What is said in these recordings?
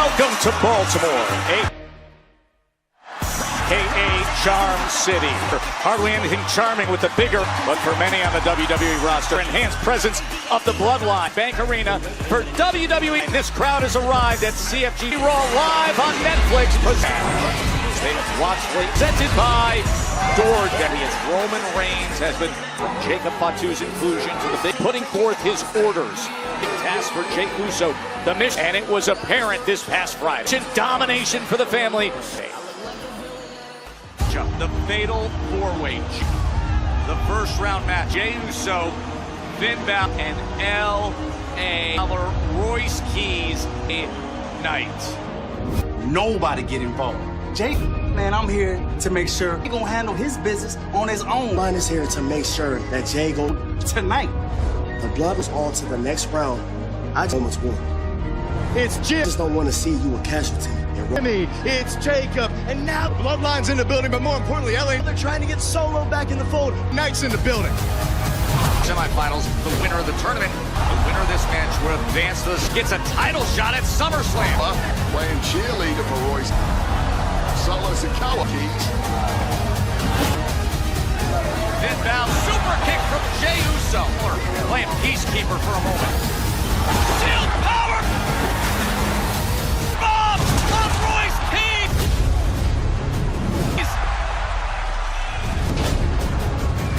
Welcome to Baltimore, a.k.a. Charm City. Hardly anything charming with the bigger, but for many on the WWE roster, enhanced presence of the Bloodline. Bank Arena for WWE. This crowd has arrived at CFG Raw live on Netflix. They have watched presented by Dord. As Roman Reigns has been from Jacob Fatu's inclusion to the big putting forth his orders. Big task for Jey Uso, the mission, and it was apparent this past Friday. Domination for the family. The fatal four-way, the first round match. Jey Uso, Finn Balor, and L.A. Royce Keys night. Nobody get involved. Jey, man, I'm here to make sure he gonna handle his business on his own. Mine is here to make sure that Jey go tonight. The blood was on to the next round. I almost won. It's Jim. I just don't want to see you a casualty. It's Jacob, and now Bloodline's in the building, but more importantly, LA, they're trying to get Solo back in the fold. Knight's in the building. Semifinals, the winner of the tournament, the winner of this match will advance to this, gets a title shot at SummerSlam. Playing cheerleader for Royce. Solo Sikoa Keys. Finn Balor, super kick from Jey Uso. Playing peacekeeper for a moment. Shield power! Bomb of Royce Keys!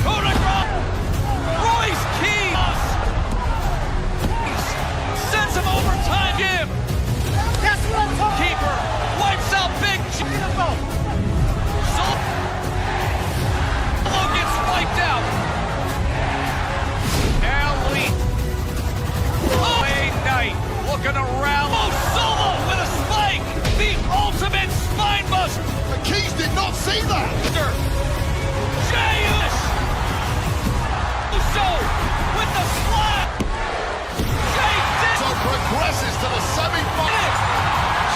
Coup de grace! Royce Keys! Sends him overtime, Jim! That's what I'm talking Keeper wipes out Big Jim! Solo gets wiped out! Ellie! Oh, Knight looking around. Oh, Solo with a spike! The ultimate spine buster! The Keys did not see that! Jey Uso with the slap! Jey did! So progresses to the semi-final.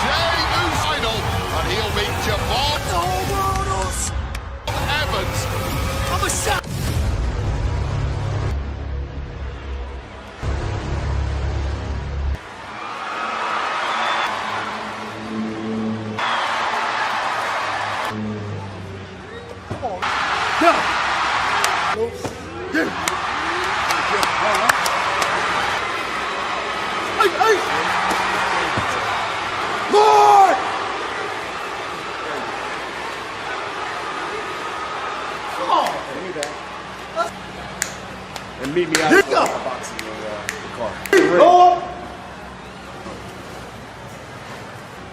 Jey Uso, and he'll meet Javon Evans. I'm a shot. Lord! And meet me out of the boxing the car. Lord!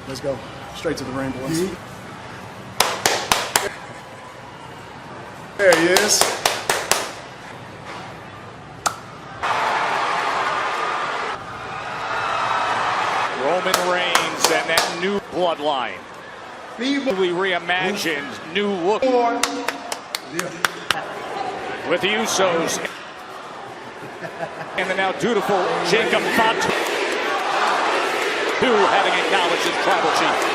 Let's go. Straight to the ring, boys. There he is. Roman Reigns and that new bloodline. We reimagined, new look. With the Usos. And the now dutiful Jacob Fatu, who having acknowledged his tribal chief.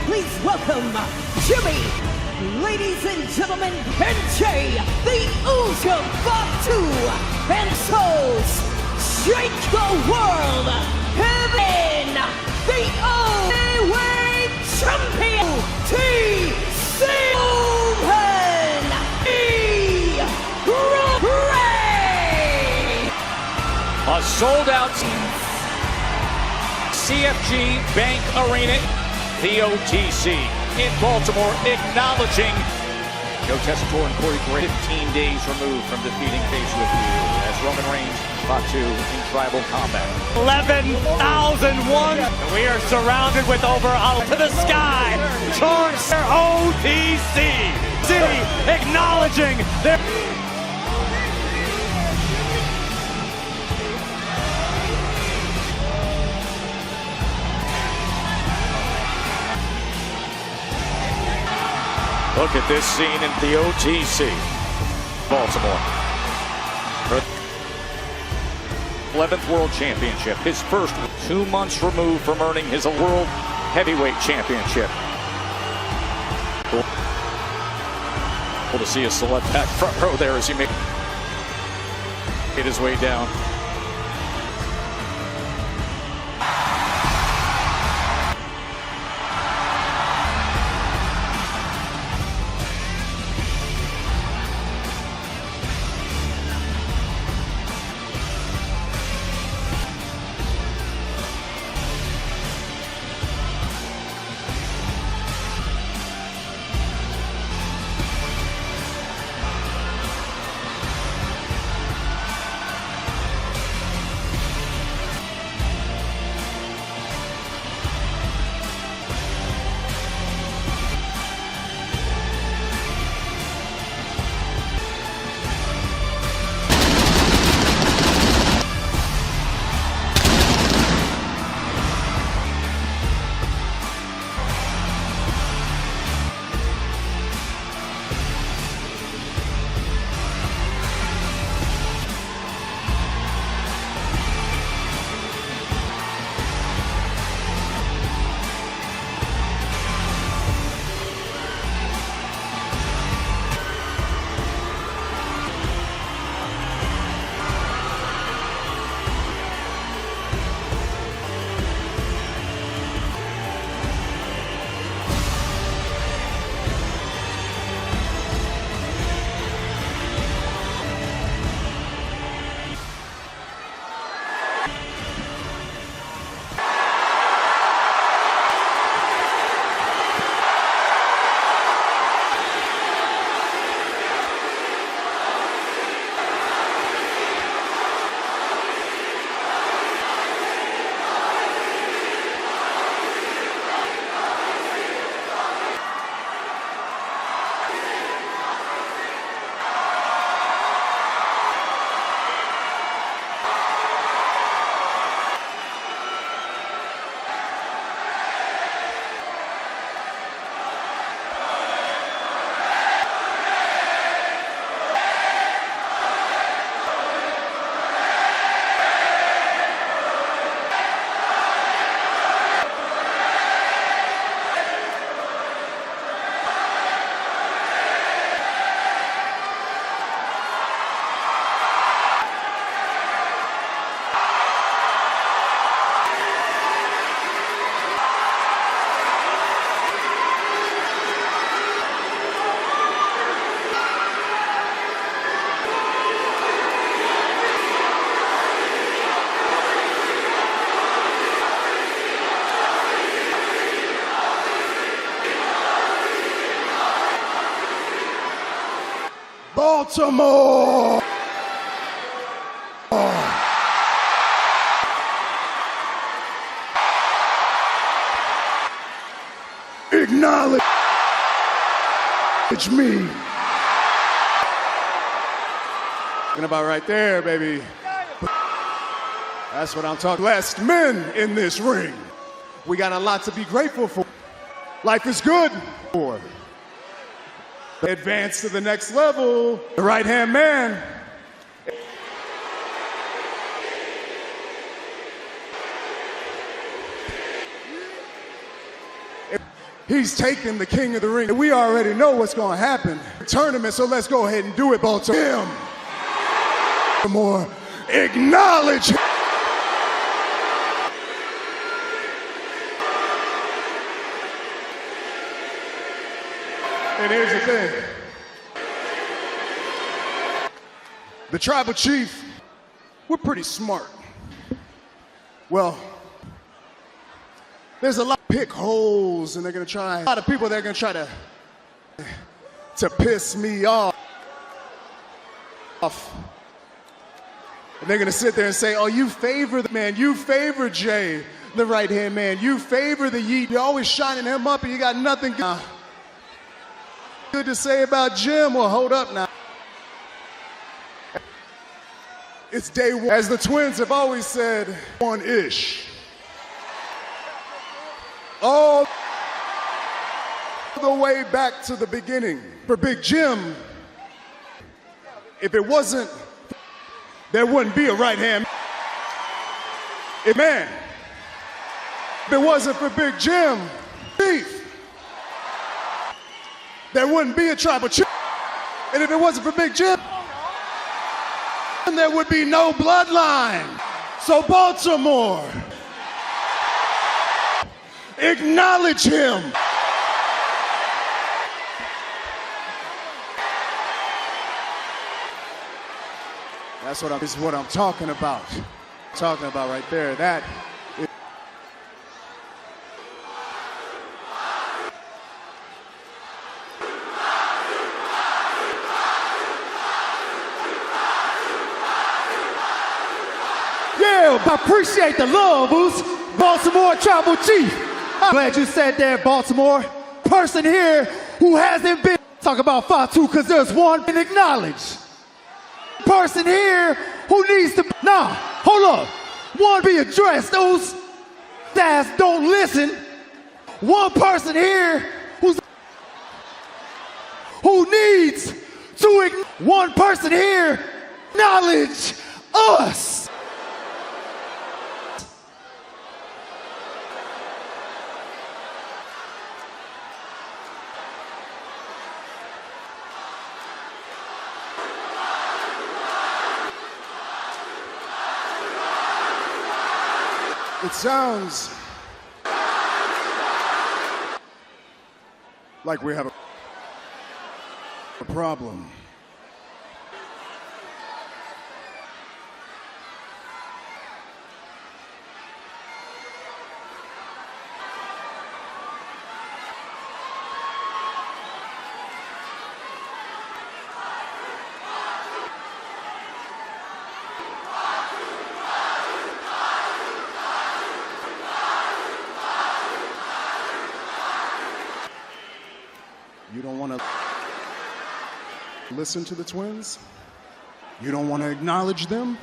Please welcome Jimmy, ladies and gentlemen, and Jey, the Uso Fatu, and Souls, shake the world, heaven, the only way champion, TC. sold out CFG Bank Arena, the OTC in Baltimore, acknowledging Joe Tessitore and Corey Graves, 15 days removed from defeating Face with You as Roman Reigns fought to in tribal combat. 11,001. We are surrounded with over to the sky. Charge their OTC City acknowledging their. Look at this scene in the OTC, Baltimore. Her 11th World Championship, his first 2 months removed from earning his World Heavyweight Championship. Cool to see a celeb back front row there as he made his way down. Baltimore! Acknowledge me. And about right there, baby. That's what I'm talking. Blessed men in this ring. We got a lot to be grateful for. Life is good. Advance to the next level. The right-hand man. He's taking the king of the ring. We already know what's going to happen. Tournament, so let's go ahead and do it, Baltimore. More. Acknowledge him. And here's the thing. The tribal chief, we're pretty smart. Well, there's a lot of pick holes, and they're gonna try. A lot of people that are gonna try to piss me off. And they're gonna sit there and say, "Oh, you favor the man. You favor Jay, the right-hand man. You favor the Yeet. You're always shining him up, and you got nothing good to say about Jim." Well, hold up now. It's day one. As the Twins have always said, one-ish. All the way back to the beginning. For Big Jim, if it wasn't, there wouldn't be a right hand. If it wasn't for Big Jim, beef, there wouldn't be a tribal chief. And if it wasn't for Big Jim, there would be no bloodline. So Baltimore, acknowledge him. This is what I'm talking about. Talking about right there. That is. Yeah, I appreciate the love, Oos. Baltimore Tribal Chief. I'm glad you said that, Baltimore. Person here who hasn't been talk about Fatu because there's one been acknowledged. Person here who needs to hold up. One be addressed. Those that don't listen. One person here who needs to one person here acknowledge us. It sounds like we have a problem. You don't want to listen to the Twins? You don't want to acknowledge them?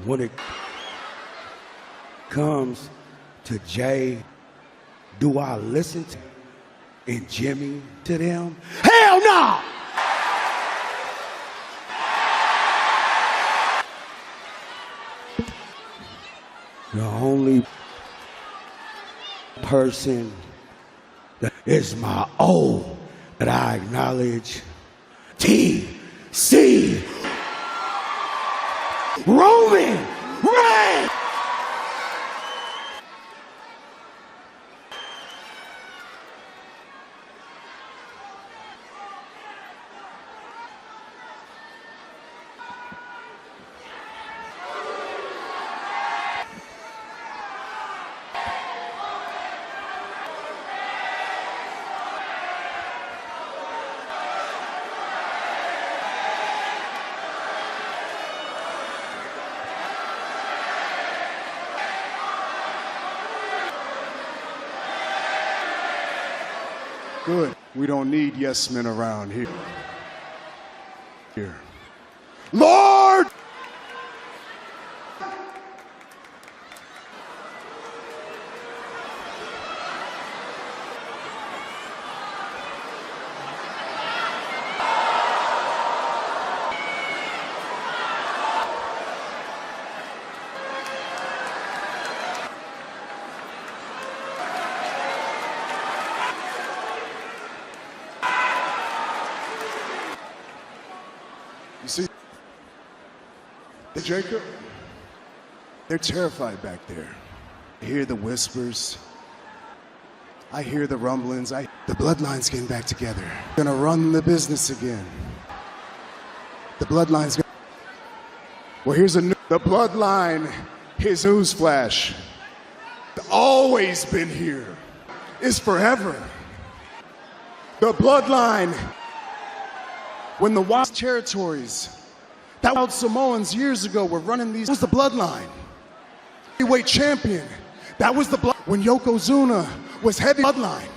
When it comes to Jay, do I listen to and Jimmy to them? Hell no! The only person that is my O that I acknowledge, T.C. Roman Reigns! Good. We don't need yes men around here. Lord! You see, Jacob, they're terrified back there. I hear the whispers. I hear the rumblings. The bloodline's getting back together. Gonna run the business again. The bloodline's gonna... Well, here's the bloodline. Here's newsflash. It's always been here. It's forever. The bloodline. When the Wild territories, that Wild Samoans years ago were running these, was the bloodline. Heavyweight champion, that was the blood. When Yokozuna was heavy bloodline.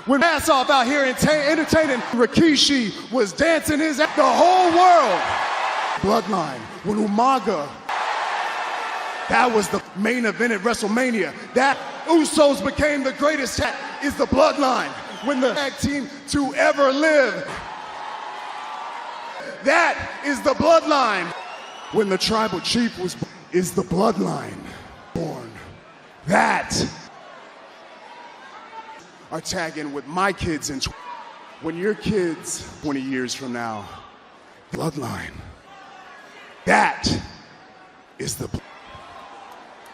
When ass off out here entertaining, Rikishi was dancing his ass, the whole world. Bloodline. When Umaga, that was the main event at WrestleMania. That Usos became the greatest tag is the bloodline. When the tag team to ever live. That is the bloodline. When the tribal chief was is the bloodline born. That are tagging with my kids and when your kids 20 years from now, bloodline. That is the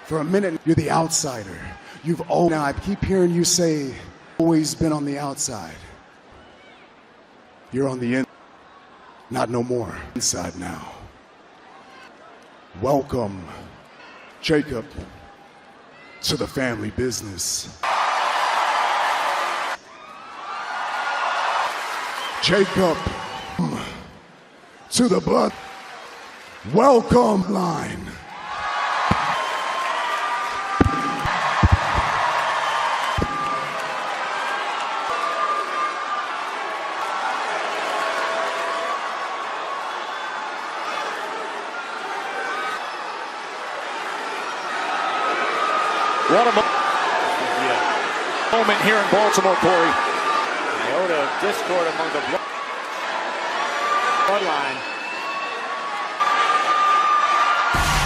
for a minute you're the outsider. You've always now I keep hearing you say always been on the outside. You're on the inside. Not no more. Inside now. Welcome, Jacob, to the family business. Jacob, to the blood. Welcome, line. What a moment here in Baltimore, Corey. Iota of discord among the bloodline.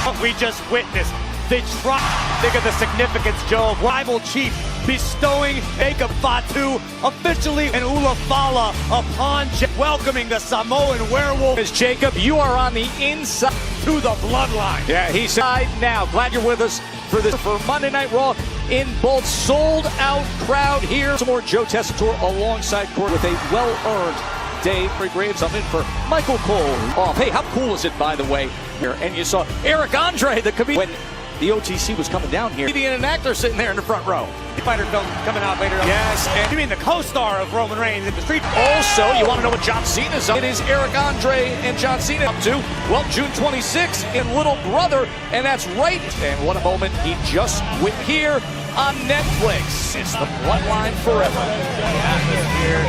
What we just witnessed, they try to think of the significance, Joe, of rival chief bestowing Jacob Fatu officially and Ulafala upon welcoming the Samoan werewolf. As Jacob, you are on the inside to the bloodline. Yeah, he's side now. Glad you're with us for this for Monday Night Raw in both sold-out crowd here. Some more Joe Tessitore alongside Corey with a well-earned day. Graves, I'm in for Michael Cole. Oh, hey, how cool is it, by the way? Here, and you saw Eric Andre, the comedian, when the OTC was coming down here. Comedian and actor sitting there in the front row. Fighter film coming out later. Yes, and you mean the co-star of Roman Reigns in the street? Also, you want to know what John Cena's up? It is Eric Andre and John Cena up to. Well, June 26th in Little Brother, and that's right. And what a moment he just went here on Netflix. It's the bloodline forever. Atmosphere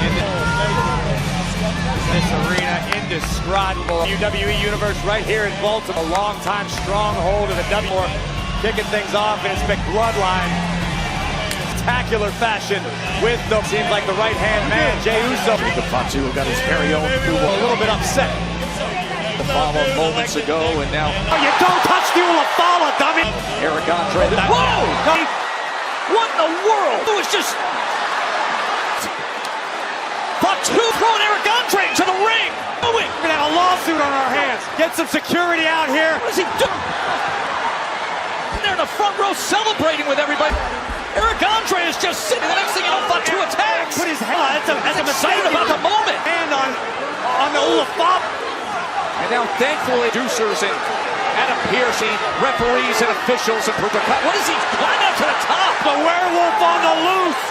in this arena, indescribable. WWE Universe right here in Baltimore, a long-time stronghold of the WWE. Kicking things off in its big bloodline. Spectacular fashion with the seems like the right-hand man, Jey Uso. Jacob Fatu got his very own a little bit upset. Ulafala moments ago, and now you don't touch the Ulafala, dummy. Eric Andre. Whoa! What in the world? It was just Fatu throwing Eric Andre into the ring. We're gonna have a lawsuit on our hands. Get some security out here. What is he doing? They're in the front row celebrating with everybody. Eric Andre is just sitting. The next thing you know, Fatu attacks. Put his hand. That's excited about the moment. Hand on the Ulafala. And now, thankfully, producers and Adam Pearson, referees and officials and what is he climbing up to the top? The werewolf on the loose.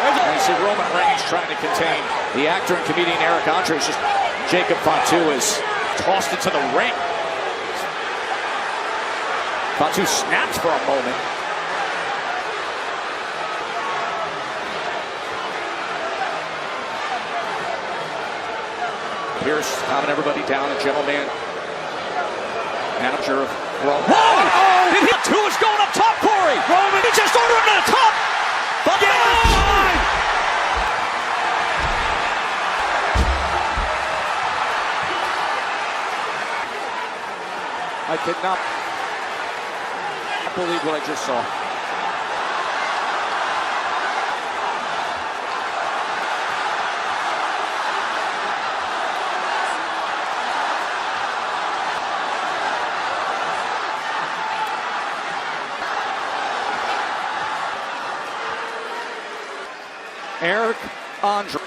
And you see Roman Reigns trying to contain the actor and comedian Eric Andre. It's just Jacob Fatu is tossed into the ring. Fatu snaps for a moment. Pierce calming everybody down, a gentleman, manager of Raw. Whoa! Fatu is going up top, Corey! Roman, he just ordered him to the top! I could not believe what I just saw. Eric Andre,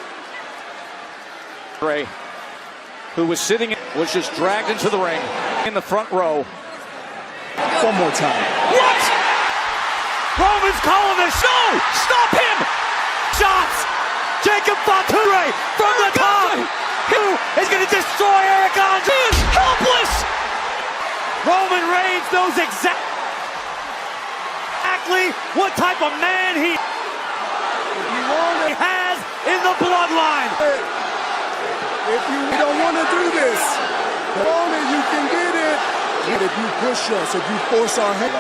who was sitting, was just dragged into the ring in the front row. One more time. What? Roman's calling the show! Stop him! Shots! Jacob Fatu from the top! Who is going to destroy Eric Andre? He is helpless! Roman Reigns knows exactly what type of man he has in the bloodline. If you don't want to do this, come on and you can get it. And if you push us, if you force our hand.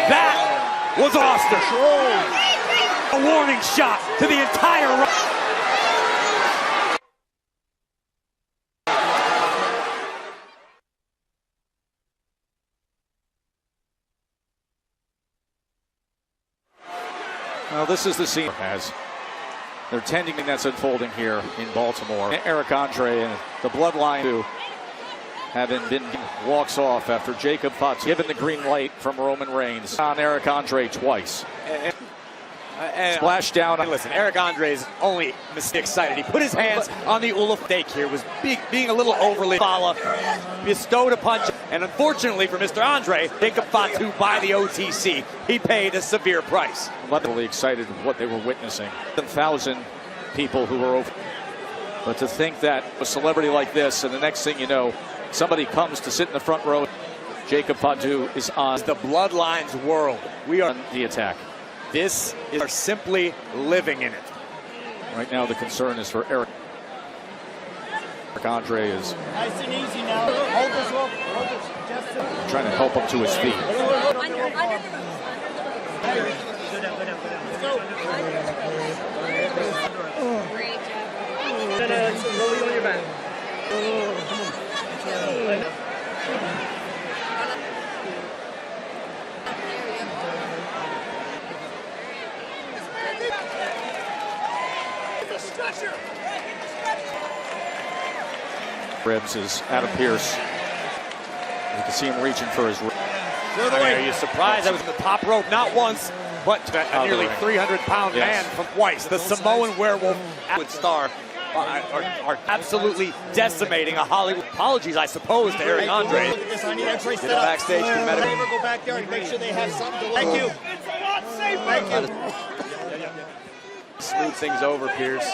That was Austin. A warning shot to the entire. Well, this is the scene as they're tending that's unfolding here in Baltimore. Eric Andre and the Bloodline, who having been walks off after Jacob Fatu given the green light from Roman Reigns on Eric Andre twice. And splash down. Listen, Eric Andre is only excited. He put his hands on the Ula stake here, was being a little overly bestowed upon, and unfortunately for Mr. Andre, Jacob Fatu by the OTC, he paid a severe price. Really excited with what they were witnessing. 1,000 people who were over. But to think that a celebrity like this, and the next thing you know, somebody comes to sit in the front row, Jacob Fatu is on the Bloodline's world. We are on the attack. This is simply living in it. Right now, the concern is for Eric. Eric Andre is nice and easy now. Hold this rope. Hold this. Just trying to help him to his feet. Roll you on your back. Ribs is Adam Pearce. You can see him reaching for his ribs. Are you surprised? That was the top rope, not once, but a nearly 300-pound man from twice. The Samoan werewolf star are absolutely decimating a Hollywood. Apologies, I suppose, to Eric Andre. Get it backstage. Go back there and make sure they have something to look. Thank you. It's a lot safer. Thank you. Smooth things over, Pierce.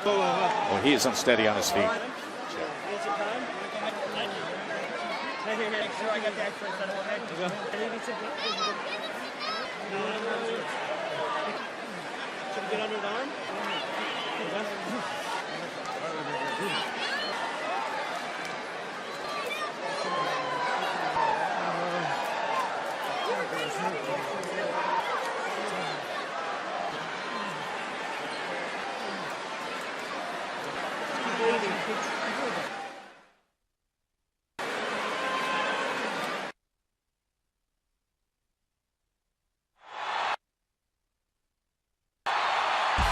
Well, he is unsteady on his feet. Make sure I got the X-ray set up, okay? Should we get under the arm?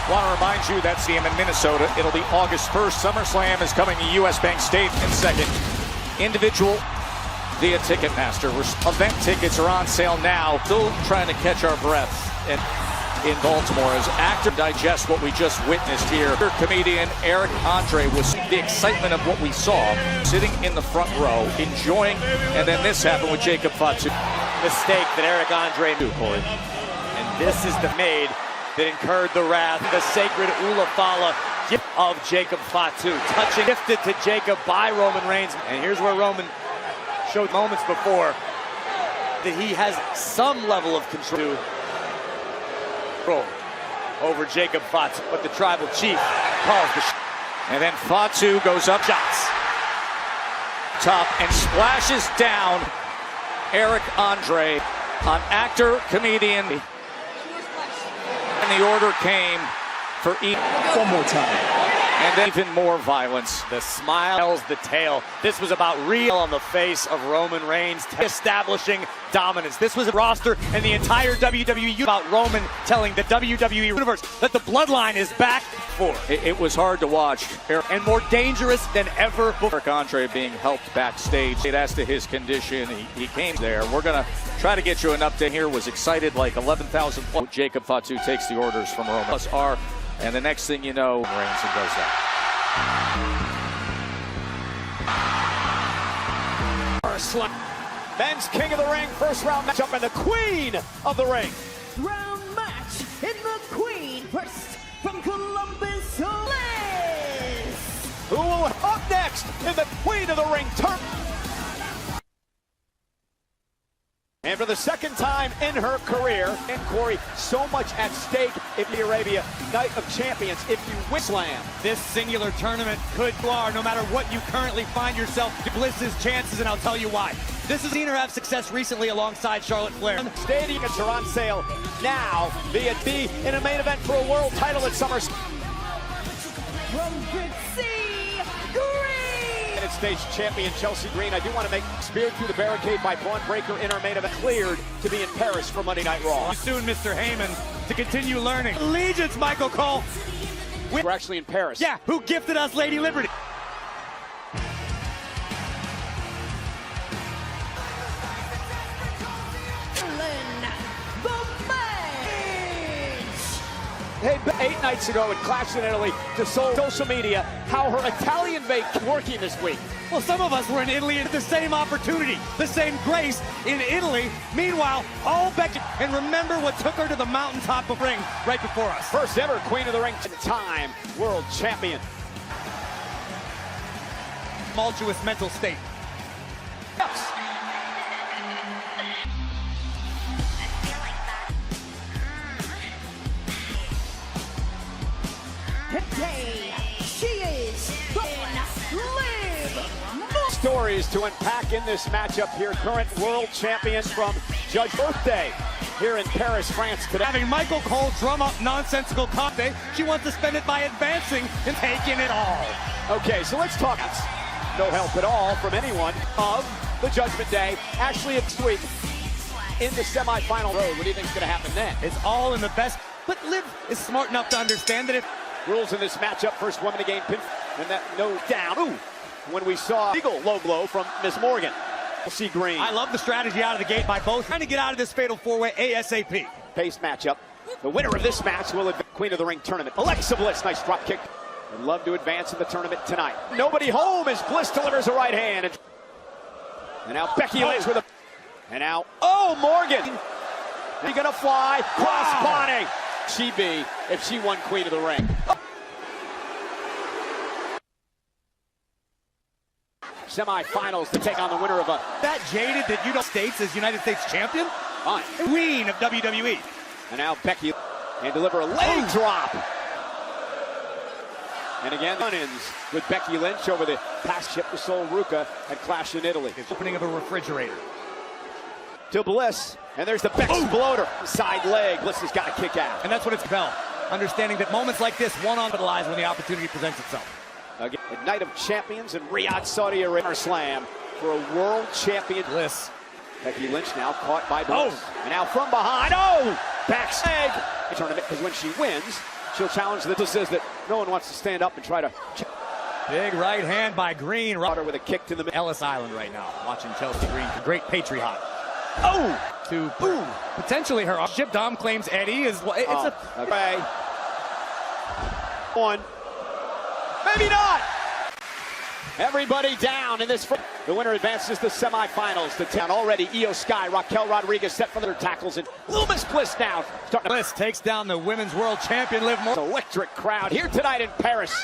Want to remind you that's the game in Minnesota. It'll be August 1st. SummerSlam is coming to US Bank Stadium in second. Individual via Ticketmaster. Event tickets are on sale now. Still trying to catch our breath in Baltimore as actor digest what we just witnessed here. Comedian Eric Andre was the excitement of what we saw, sitting in the front row, enjoying, and then this happened with Jacob Fatu. Mistake that Eric Andre knew, Corey. And this is the maid that incurred the wrath, the sacred Ulafala gift of Jacob Fatu. Touching, gifted to Jacob by Roman Reigns. And here's where Roman showed moments before that he has some level of control over Jacob Fatu. But the tribal chief calls the shot. And then Fatu goes up shots. Top and splashes down Eric Andre on actor, comedian. And the order came for each. One more time. And then even more violence. The smile tells the tale. This was about real on the face of Roman Reigns, establishing dominance. This was a roster and the entire WWE about Roman telling the WWE Universe that the bloodline is back for. It was hard to watch. And more dangerous than ever before. Eric Andre being helped backstage. As to his condition, he came there. We're going to try to get you an update here. Was excited like 11,000. Jacob Fatu takes the orders from Roman. Plus R, and the next thing you know, Reigns and does that. Men's King of the Ring, first round matchup, and the Queen of the Ring. Round match in the Queen first from Columbus, Liz. Who will up next in the Queen of the Ring turn? And for the second time in her career, and Corey, so much at stake in Saudi Arabia, Night of Champions, if you win Slam. This singular tournament could far, no matter what you currently find yourself, Bliss's chances, and I'll tell you why. This has seen her have success recently alongside Charlotte Flair. Stadiums are on sale now via B in a main event for a world title at SummerSlam. From Big C, Green. United States champion Chelsea Green. I do want to make speared through the barricade by Braun Breaker in our main event, cleared to be in Paris for Monday Night Raw. Soon, Mr. Heyman, to continue learning. Allegiance, Michael Cole. We're actually in Paris. Yeah, who gifted us Lady Liberty? Hey, 8 nights ago at Clash in Italy to social media how her Italian bake working this week. Well, some of us were in Italy at the same opportunity, the same grace in Italy. Meanwhile, all Becky, and remember what took her to the mountaintop of ring right before us. First ever Queen of the Ring time world champion. Tumultuous mental state. Yes. Today, she is Liv. Stories to unpack in this matchup here. Current world champion from Judge Birthday here in Paris, France today. Having Michael Cole drum up nonsensical comedy, she wants to spend it by advancing and taking it all. Okay, so let's talk. No help at all from anyone of the Judgment Day. Ashley next week in the semifinal road. What do you think is going to happen then? It's all in the best, but Liv is smart enough to understand that it rules in this matchup. First woman to gain pin, and that no down. Ooh, when we saw legal low blow from Miss Morgan. Chelsea Green. I love the strategy out of the gate by both, trying to get out of this fatal four-way ASAP. Pace matchup. The winner of this match will advance Queen of the Ring tournament. Alexa Bliss, nice drop kick. Would love to advance in the tournament tonight. Nobody home as Bliss delivers a right hand. And now Becky Lynch with a. And now, Morgan. He's gonna fly. Cross body. She'd be if she won Queen of the Ring. Semi-finals to take on the winner of a. That jaded that United States as United States champion? Fine. Queen of WWE. And now Becky and deliver a leg drop. And again, run-ins with Becky Lynch over the past ship to Sol Ruca at Clash in Italy. It's opening of a refrigerator. To Bliss, and there's the Bex bloater. Side leg, Bliss has got to kick out. And that's what it's about. Understanding that moments like this, one-on-one lies when the opportunity presents itself. Again, a Night of Champions in Riyadh, Saudi Arabia. Slam for a world champion. Bliss. Becky Lynch now caught by Bliss. And now from behind, backstage. Tournament, because when she wins, she'll challenge the. This says that no one wants to stand up and try to. Big right hand by Green. Rudder with a kick to the Ellis Island right now. Watching Chelsea Green, the great patriot. To potentially her ship. Dom claims Eddie is. It's okay. One. Maybe not. Everybody down in this. The winner advances to semifinals. To town already. Io Sky, Raquel Rodriguez set for their tackles, and Loomis Bliss now. Bliss takes down the women's world champion Liv Morgan. Electric crowd here tonight in Paris.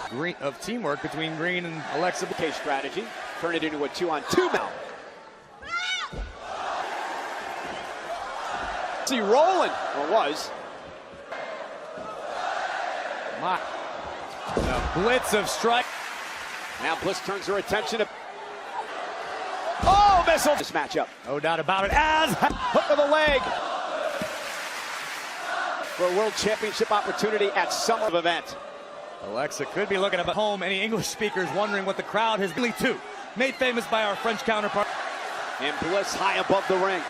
Green of teamwork between Green and Alexa. Case strategy. Turn it into a 2-on-2 now. See rolling, or was. The blitz of strike. Now Bliss turns her attention to. Missile! This matchup. No doubt about it. As hook of the leg. for a world championship opportunity at Summer event. Alexa could be looking at home. Any English speakers wondering what the crowd has been to. Made famous by our French counterpart. And Bliss high above the ring.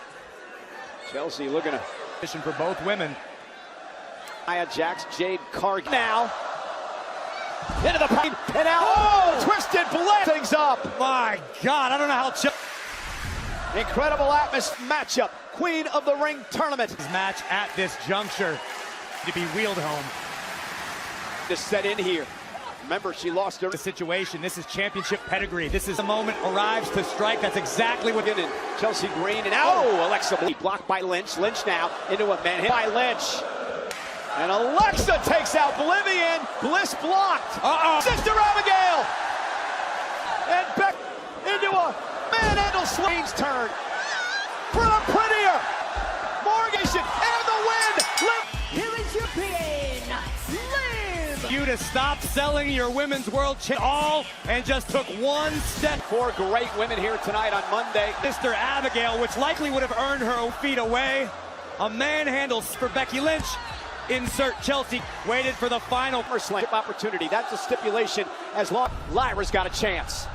Chelsea looking to mission for both women. Nia Jax, Jade Cargill now. Into the paint, and now, twisted Bliss things up. My God, I don't know how. Incredible matchup. Queen of the Ring tournament. Match at this juncture to be wheeled home. To set in here. Remember, she lost her situation. This is championship pedigree. This is the moment arrives to strike. That's exactly what. In Chelsea Green, and Alexa blocked by Lynch. Lynch now into a man hit by Lynch. And Alexa takes out Oblivion. Bliss blocked. Sister Abigail. And back into a manhandle swings turn. For the prettier. Morgan and the win. Here is your pin. Liv. You to stop selling your women's world all and just took one step. 4 great women here tonight on Monday. Sister Abigail, which likely would have earned her feet away. A manhandle for Becky Lynch. Insert Chelsea, waited for the final opportunity. That's a stipulation as long as Lyra's got a chance.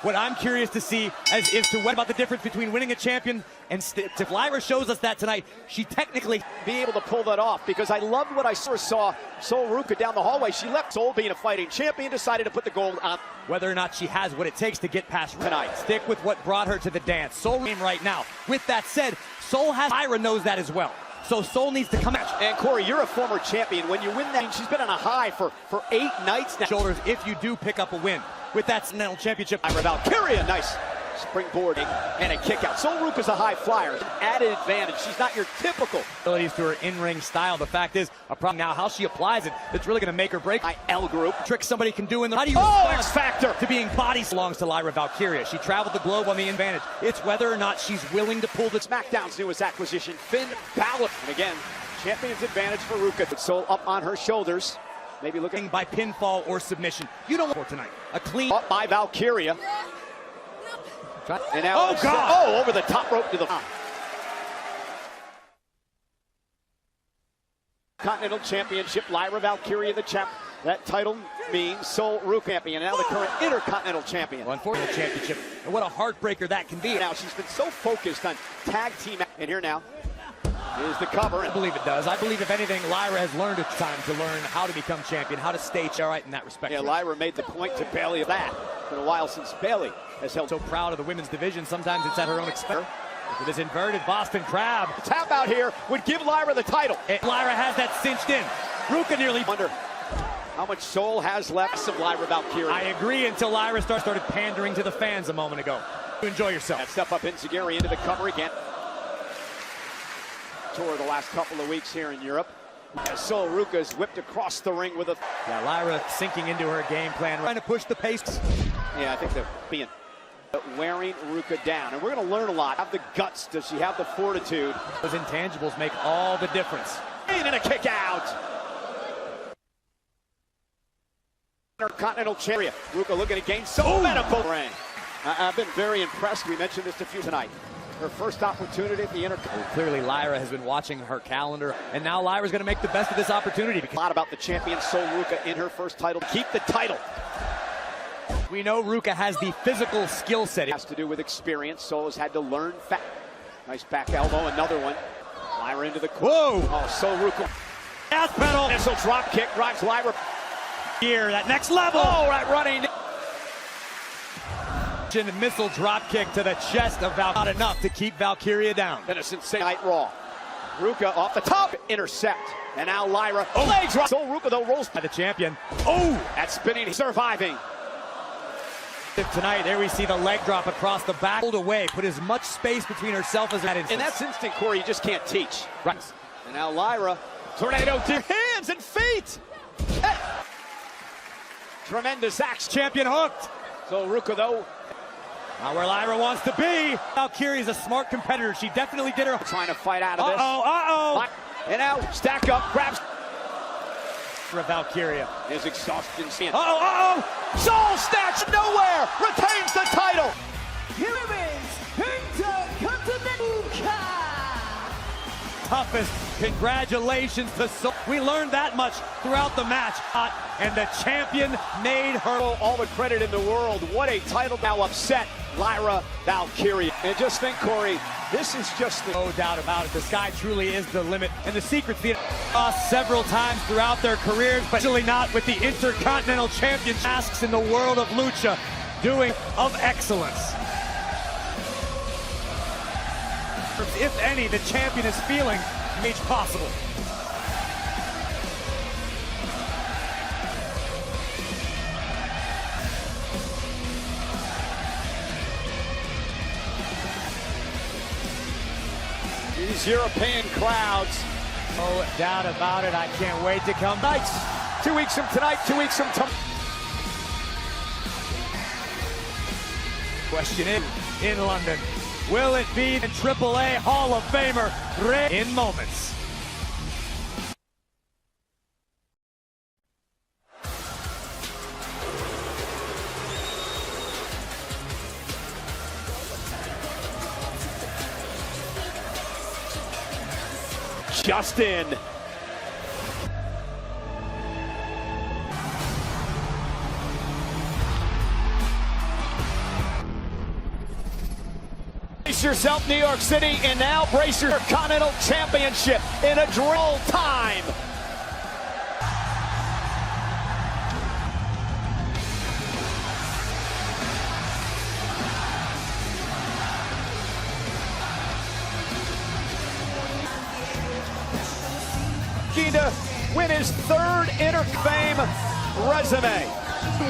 What I'm curious to see is what about the difference between winning a champion and if Lyra shows us that tonight, she technically be able to pull that off, because I loved what I saw Sol Ruca down the hallway. She left Sol being a fighting champion, decided to put the gold on. Whether or not she has what it takes to get past tonight. Stick with what brought her to the dance. Sol right now. With that said, Sol has Lyra knows that as well. So Sol needs to come out. And Corey, you're a former champion. When you win that, she's been on a high for 8 nights now. Shoulders if you do pick up a win. With that national championship. Valkyria, nice springboarding and a kick out. Sol Ruca's a high flyer. Added advantage. She's not your typical abilities to her in-ring style. The fact is, a problem now how she applies it. That's really going to make or break. L group. Trick somebody can do in the. How do you X Factor to being body belongs to Lyra Valkyria. She traveled the globe on the advantage. It's whether or not she's willing to pull the SmackDown's newest acquisition, Finn Balor. And again, champion's advantage for Ruca. Sol up on her shoulders. Maybe looking by pinfall or submission. You don't want for tonight. A clean up by Valkyria. And now God! Over the top rope to the Continental Championship. Lyra Valkyria the champ. That title means Sol Ruca champion. Now the current Intercontinental champion. Well, unfortunately, championship. And what a heartbreaker that can be. Now she's been so focused on tag team. And here now is the cover. I believe it does. I believe, if anything, Lyra has learned it's time to learn how to become champion, how to stay all right in that respect. Yeah, Lyra made the point to Bayley of that. It's been a while since Bayley has held. So proud of the women's division. Sometimes it's at her own expense. With this inverted Boston Crab. Tap out here would give Lyra the title. Lyra has that cinched in. Ruca nearly wonder how much Sol has left of Lyra Valkyria. I agree, until Lyra started pandering to the fans a moment ago. Enjoy yourself. That step up Enziguri into the cover again. Tour the last couple of weeks here in Europe. As Sol Ruca's whipped across the ring with a. Yeah, Lyra sinking into her game plan, trying to push the pace. Yeah, I think they're being wearing Ruca down, and we're going to learn a lot. Have the guts? Does she have the fortitude? Those intangibles make all the difference. And a kick out. Intercontinental champion. Ruca looking to gain some medical ring. I've been very impressed. We mentioned this a few tonight. Her first opportunity at the Intercontinental. Clearly, Lyra has been watching her calendar, and now Lyra's going to make the best of this opportunity. A lot about the champion Sol Ruca in her first title. Keep the title. We know Ruca has the physical skill set. It has to do with experience. Sol has had to learn fast. Nice back elbow, another one. Lyra into the whoa! Oh, Sol Ruca. Gas pedal. Missile drop kick drives Lyra. Here, that next level. Oh, right running. Missile drop kick to the chest of Valkyria. Not enough to keep Valkyria down. Innocent Night Raw. Ruca off the top, intercept. And now Lyra. Legs drop. Sol Ruca though rolls by the champion. That's spinning, surviving. Tonight, there we see the leg drop across the back. Pulled away, put as much space between herself as that instance. And that's instant, Corey, you just can't teach. Right. And now Lyra, tornado to hands and feet. Hey. Tremendous action. Champion hooked. Sol Ruca though. Not where Lyra wants to be. Valkyria's a smart competitor. She definitely did her. Trying to fight out of this. Uh-oh. And now stack up, grabs. For Valkyria. His exhaustion. Sol snatch nowhere. Retains the title. Here it is. Intercontinental. Toughest Congratulations to we learned that much throughout the match. And the champion made her all the credit in the world. What a title. Now upset Lyra Valkyria. And just think, Corey, this is just no doubt about it. The sky truly is the limit. And the secret's being lost several times throughout their careers, but actually not with the Intercontinental Championship. Masks in the world of lucha doing of excellence. If any, the champion is feeling each possible. These European crowds. Oh, doubt about it. I can't wait to come. Nights. 2 weeks from tonight, 2 weeks from tomorrow. Question in London. Will it be the AAA Hall of Famer Rey in moments? Justin. Brace yourself, New York City, and now brace your Continental Championship in a drill time. To win his third Interfame resume.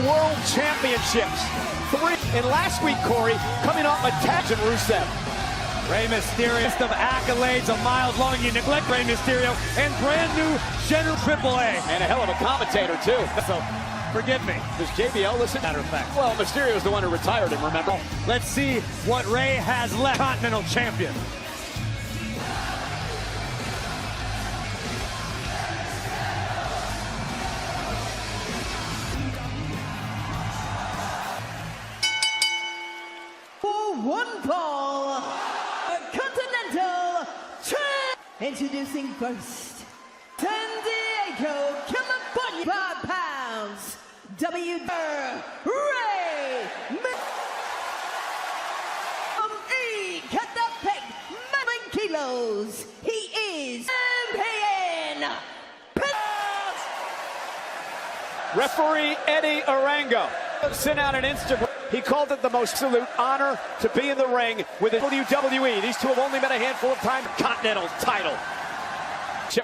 World Championships. 3 in last week, Corey, coming off attacks in Rusev. Rey Mysterio, list of accolades a mile long. You neglect Rey Mysterio and brand new General AAA. And a hell of a commentator, too. So, forgive me. Does JBL listen? Matter of fact. Well, Mysterio's the one who retired him, remember? Let's see what Rey has left. Continental Champion. One ball, Continental Champ. Introducing first, San Diego, California, 5 pounds, Rey cut the peg, 9 kilos. He is champion. Referee Eddie Arango sent out an Instagram. He called it the most absolute honor to be in the ring with the WWE. These two have only met a handful of times. Continental title.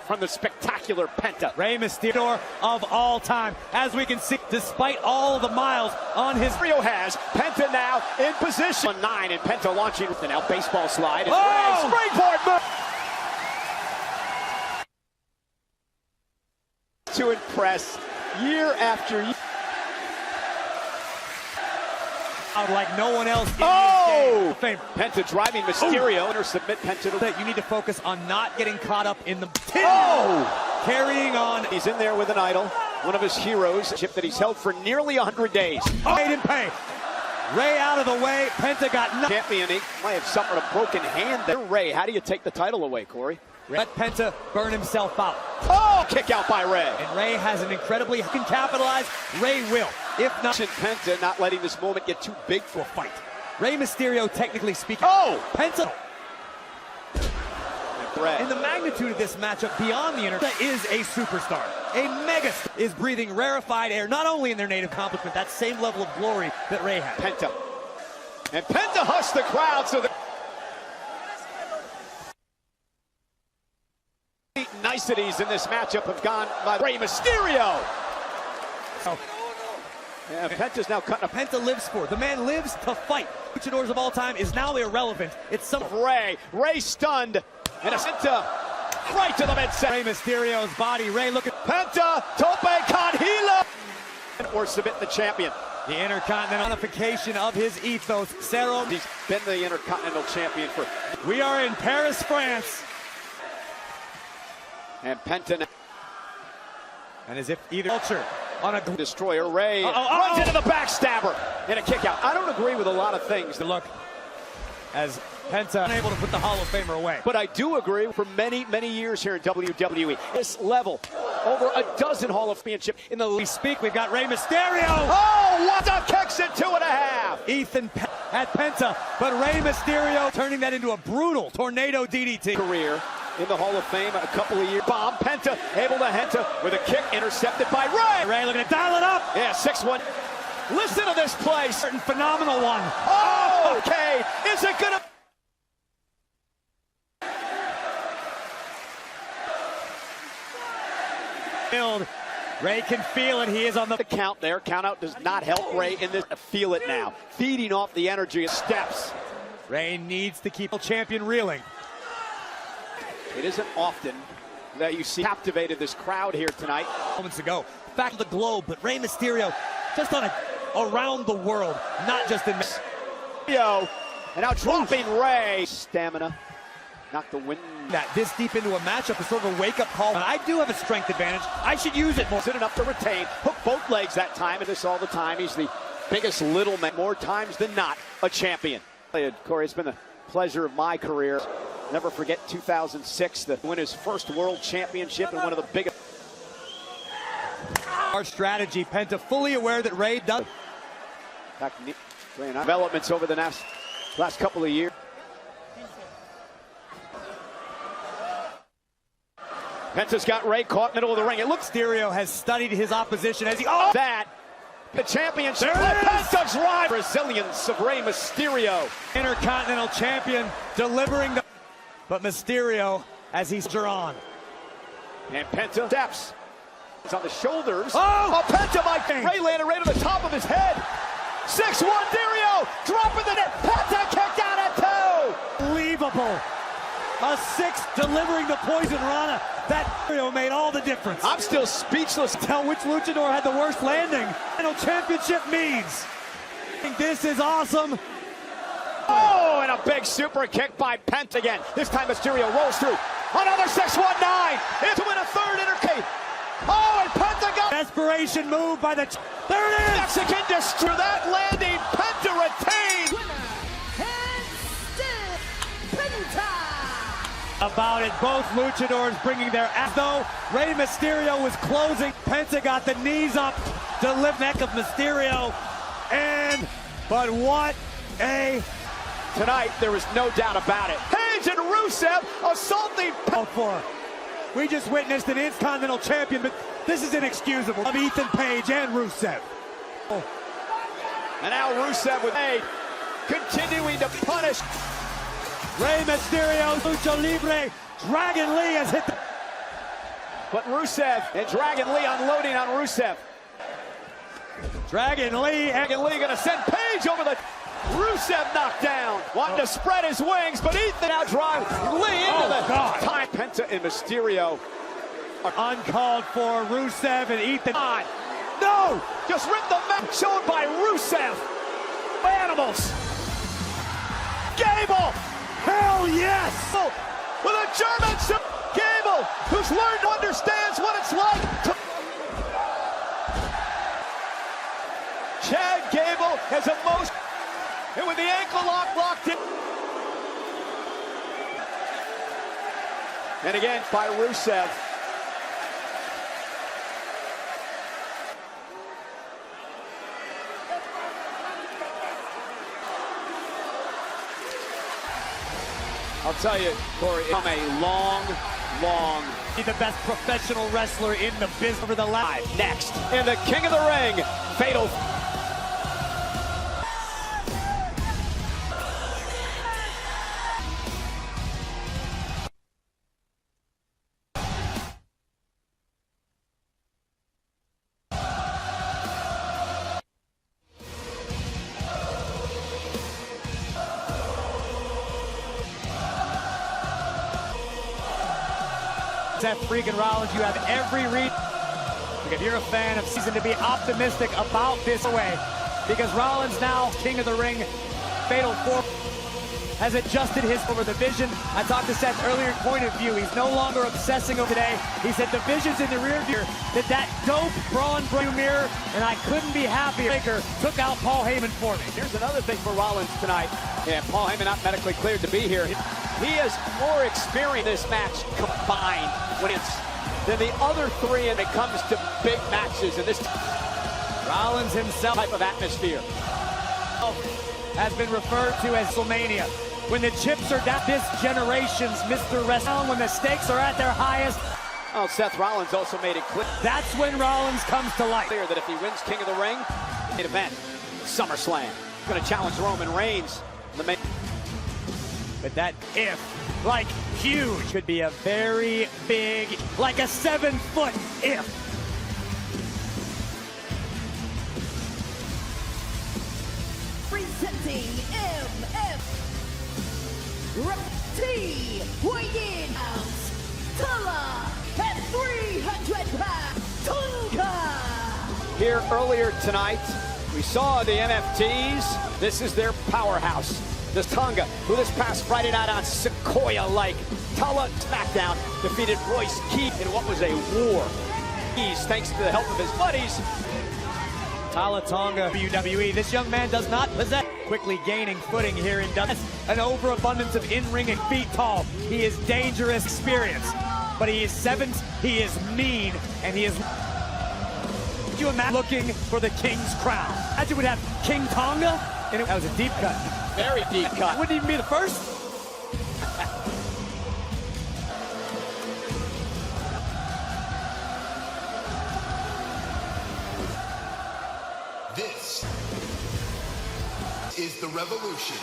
From the spectacular Penta. Rey Mysterio of all time. As we can see, despite all the miles on his... Rio has Penta now in position. 9 and Penta launching. And now baseball slide. And oh! Springboard move. To impress year after year. Like no one else in this game. Penta driving Mysterio or submit Penta to that. You need to focus on not getting caught up in the carrying on. He's in there with an idol, one of his heroes, a chip that he's held for nearly 100 days. Paid in pay. Rey out of the way. Penta got nothing. Champion, he might have suffered a broken hand there. Rey, how do you take the title away, Corey? Let Penta burn himself out. Oh, kick out by Rey. And Rey has an incredibly can capitalize. Rey will. If not, Penta not letting this moment get too big for a fight. Rey Mysterio, technically speaking. Oh, Penta. And the magnitude of this matchup beyond the internet is a superstar. A megastar is breathing rarefied air, not only in their native accomplishment, that same level of glory that Rey had. Penta. And Penta hushed the crowd so that niceties in this matchup have gone by Rey Mysterio. Oh. Yeah, Penta's now cutting. Penta lives for. The man lives to fight. Luchadors of all time is now irrelevant. It's some Rey. Rey stunned. And a Penta right to the midsection. Rey Mysterio's body. Rey looking. Penta, tope con hilo. Or submit the champion. The Intercontinental unification of his ethos. Cero. He's been the Intercontinental champion for. We are in Paris, France. And Penta. And as if either culture on a destroyer, Rey runs into the backstabber and a kick out. I don't agree with a lot of things. Look, as Penta unable to put the Hall of Famer away. But I do agree, for many, many years here in WWE, this level, over a dozen Hall of Championship in the We speak, we've got Rey Mysterio. Oh, what a kicks in 2.5. Ethan at Penta, but Rey Mysterio turning that into a brutal tornado DDT. Career in the Hall of Fame, a couple of years. Bomb, Penta able to Penta with a kick intercepted by Rey. Rey looking to dial it up. Yeah, 6-1. Listen to this play. Certain phenomenal one. Oh, okay. Is it gonna? Rey can feel it. He is on the count there. Count out does not help Rey in this. Feel it now. Feeding off the energy of steps. Rey needs to keep the champion reeling. It isn't often that you see captivated this crowd here tonight. Moments ago, back to the globe, but Rey Mysterio just on around the world, not just in Mysterio. And now dropping Rey. Stamina. Knock the wind. That this deep into a matchup is sort of a wake-up call. I do have a strength advantage. I should use it more. Good enough to retain. Hook both legs that time, and this all the time. He's the biggest little man, more times than not, a champion. Corey, it's been a pleasure of my career. Never forget 2006, to win his first world championship and one of the biggest. Our strategy, Penta fully aware that Rey does. Developments over the last couple of years. Penta's got Rey caught middle of the ring. It looks Mysterio has studied his opposition as he that. The championship. Penta's right. Brazilians of Rey Mysterio. Intercontinental champion delivering the. But Mysterio as he's on. And Penta steps. It's on the shoulders. Oh, Penta by Rey landed right on the top of his head. 6-1 Mysterio dropping the net. Penta kicked out at 2. Unbelievable. A 6 delivering the poison Rana. That made all the difference. I'm still speechless. Tell which luchador had the worst landing. Championship means. This is awesome. Oh, and a big super kick by Penta again. This time Mysterio rolls through. Another 619 into a third intercade. Oh, and Penta got desperation move by the. There it is. Mexican destroy that landing. Penta retained. About it, both luchadors bringing their ass. Though Rey Mysterio was closing, Penta got the knees up to lift neck of Mysterio, but what a tonight. There is no doubt about it. Page and Rusev assaulting. We just witnessed an Intercontinental champion, but this is inexcusable. Of Ethan Page and Rusev. And now Rusev with Page continuing to punish. Rey Mysterio, Lucha Libre, Dragon Lee has hit the. But Rusev and Dragon Lee unloading on Rusev. Dragon Lee gonna send Page over the. Rusev knocked down, wanting to spread his wings, but Ethan now drives Lee into the time. Penta and Mysterio. Uncalled for Rusev and Ethan. No! Just ripped the map shown by Rusev. Animals. Gable. Hell yes! With a German Gable, who's learned, understands what it's like to. Chad Gable has a most. And with the ankle lock locked in. And again by Rusev. I'll tell you, Corey, I'm a long. He's the best professional wrestler in the business over the last. Next, in the King of the Ring, Fatal. Seth freaking Rollins, you have every reason. If you're a fan of season to be optimistic about this way, because Rollins now King of the Ring, Fatal 4. has adjusted his over the vision. I talked to Seth earlier, point of view. He's no longer obsessing over today. He said the vision's in the rear view. That dope Braun mirror, and I couldn't be happier. Baker took out Paul Heyman for me. Here's another thing for Rollins tonight. Yeah, Paul Heyman not medically cleared to be here. He has more experience in this match combined than the other three when it comes to big matches. And this Rollins himself type of atmosphere has been referred to as WrestleMania. When the chips are down, this generation's Mr. Wrestling, when the stakes are at their highest. Oh, Seth Rollins also made it clear. That's when Rollins comes to life. Clear that if he wins King of the Ring, main event, SummerSlam. Going to challenge Roman Reigns. But that if, like huge, could be a very big, like a 7-foot if. Presenting MF T weighing out Tala at 300 pounds Tonga. Here earlier tonight, we saw the MFTs. This is their powerhouse. This Tonga, who this past Friday night on Sequoia Lake, Tala SmackDown defeated Royce Keith in what was a war. He's thanks to the help of his buddies. Tala Tonga, WWE. This young man does not possess. Quickly gaining footing here in Dallas. An overabundance of in-ring and feet tall. He is dangerous experience, but he is 7. He is mean, and he is. Could you imagine looking for the King's crown? Imagine would have King Tonga, and that was a deep cut. Very deep cut. Wouldn't even be the first. This is the revolution.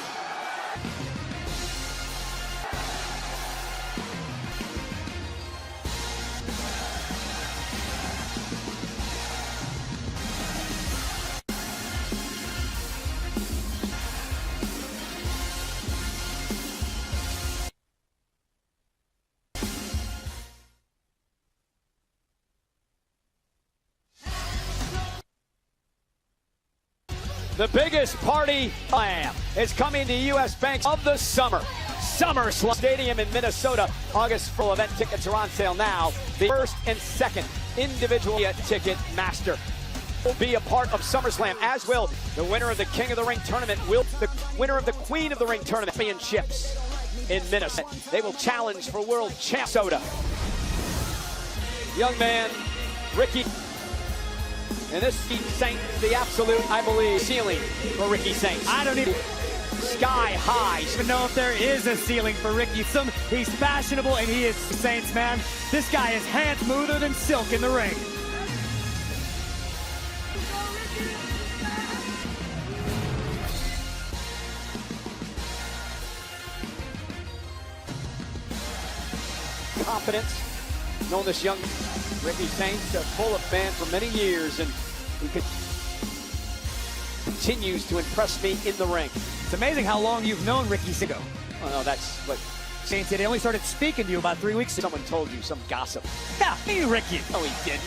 The biggest party is coming to U.S. Bank of the summer. SummerSlam Stadium in Minnesota. August full event tickets are on sale now. The first and second individual ticket master will be a part of SummerSlam, as will the winner of the King of the Ring tournament, the winner of the Queen of the Ring tournament championships in Minnesota. They will challenge for world champ. Young man, Ricky. And this Saint, the absolute, I believe, ceiling for Ricky Saints. I don't even sky high. Even know if there is a ceiling for Ricky. He's fashionable and he is Saints, man. This guy is hand smoother than silk in the ring. Confidence. Known this young Ricky Saints, full of fans for many years, and he continues to impress me in the ring. It's amazing how long you've known Ricky Saints. Oh, no, that's what Saints did. He only started speaking to you about 3 weeks ago. Someone told you, some gossip. Yeah, me, Ricky. No, he didn't.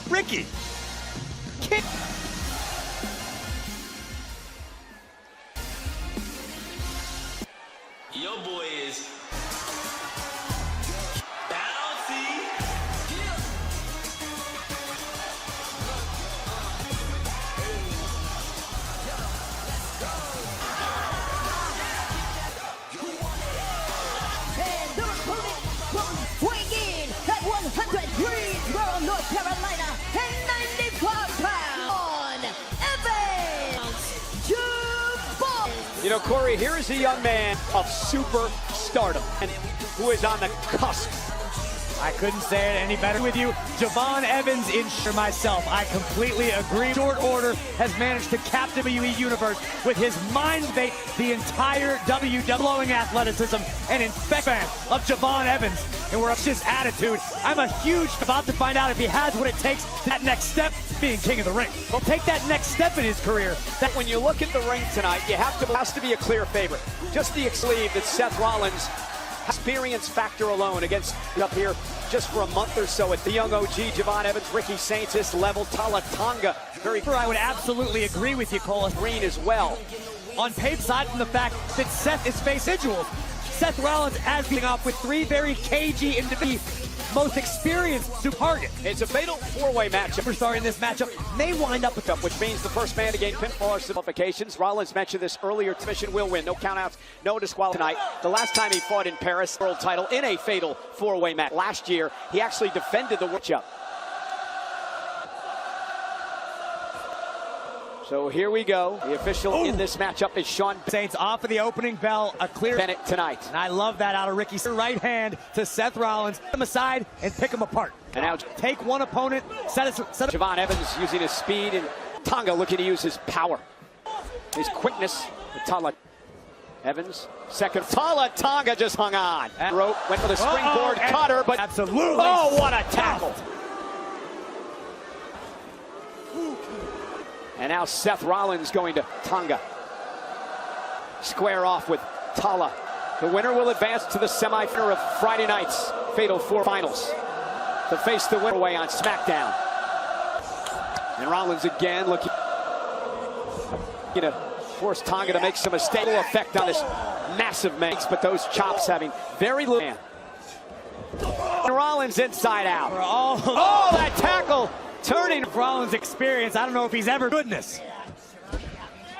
Ricky. Kid. Your boy is Greensboro, North Carolina, and 95 pounds, Evans Jubal. You know, Corey, here is a young man of superstardom and who is on the cusp. I couldn't say it any better with you. Javon Evans in myself. I completely agree. Short order has managed to captivate the WWE universe with his mind bait the entire WWE blowing athleticism and infection of Javon Evans. And we're up to his attitude. I'm a huge about to find out if he has what it takes. That next step, being king of the ring. Well, take that next step in his career. That when you look at the ring tonight, you has to be a clear favorite. Just the sleeve that Seth Rollins experience factor alone against up here just for a month or so at the young OG, Javon Evans, Ricky Saints, this level, Tala Tonga. I would absolutely agree with you, Cole. Green as well. on paper, aside from the fact that Seth is facing individuals. Seth Rollins as being off with three very cagey individuals. Most experienced super target. It's a fatal four-way matchup. Superstar in this matchup may wind up with them, which means the first man to gain pinfall or simplifications. Rollins mentioned this earlier. Submission will win. No countouts, no disqualification tonight. The last time he fought in Paris, world title in a fatal four-way match. Last year, he actually defended the matchup. So here we go. The official in this matchup is Sean Saints off of the opening bell. A clear Bennett tonight. And I love that out of Ricky. Right hand to Seth Rollins. Put him aside and pick him apart. And now take one opponent, set up. Javon Evans using his speed, and Tonga looking to use his power. His quickness. Tala Evans. Second. Tonga just hung on. Rope went for the springboard cutter, but absolutely. Oh, what a tackle. And now Seth Rollins going to Tonga. Square off with Tala. The winner will advance to the semifinal of Friday night's Fatal Four Finals to face the winner away on SmackDown. And Rollins again looking to force Tonga to make some mistakes. Effect on this massive makes, but those chops having very little. And Rollins inside out. Oh, that tackle! Turning Rollins' experience, I don't know if he's ever goodness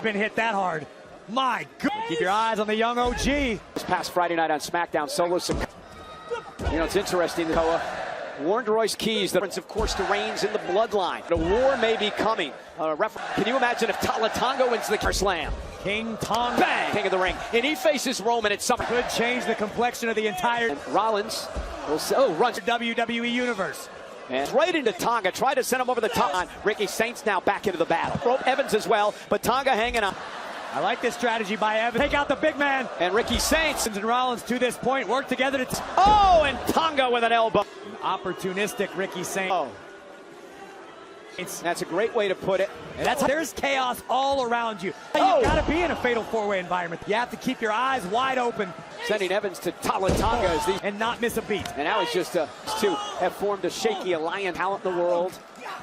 been hit that hard. My goodness. Keep your eyes on the young OG. This past Friday night on SmackDown, Solo. You know, it's interesting that warned Royce Keys, the difference, of course, to Reigns in the bloodline. The war may be coming. Can you imagine if Tonga wins the Slam? King Tonga. Bang! King of the Ring. And he faces Roman at some. Could change the complexion of the entire. And Rollins will runs WWE Universe. And right into Tonga, try to send him over the top. On Ricky Saints now back into the battle. Rope Evans as well, but Tonga hanging on. I like this strategy by Evans. Take out the big man. And Ricky Saints and Rollins to this point work together to. And Tonga with an elbow. Opportunistic Ricky Saints. That's a great way to put it. And there's chaos all around you. You've got to be in a fatal four-way environment. You have to keep your eyes wide open. Sending Evans to Tonga and not miss a beat. And now he's just to have formed a shaky alliance. Talent in the world.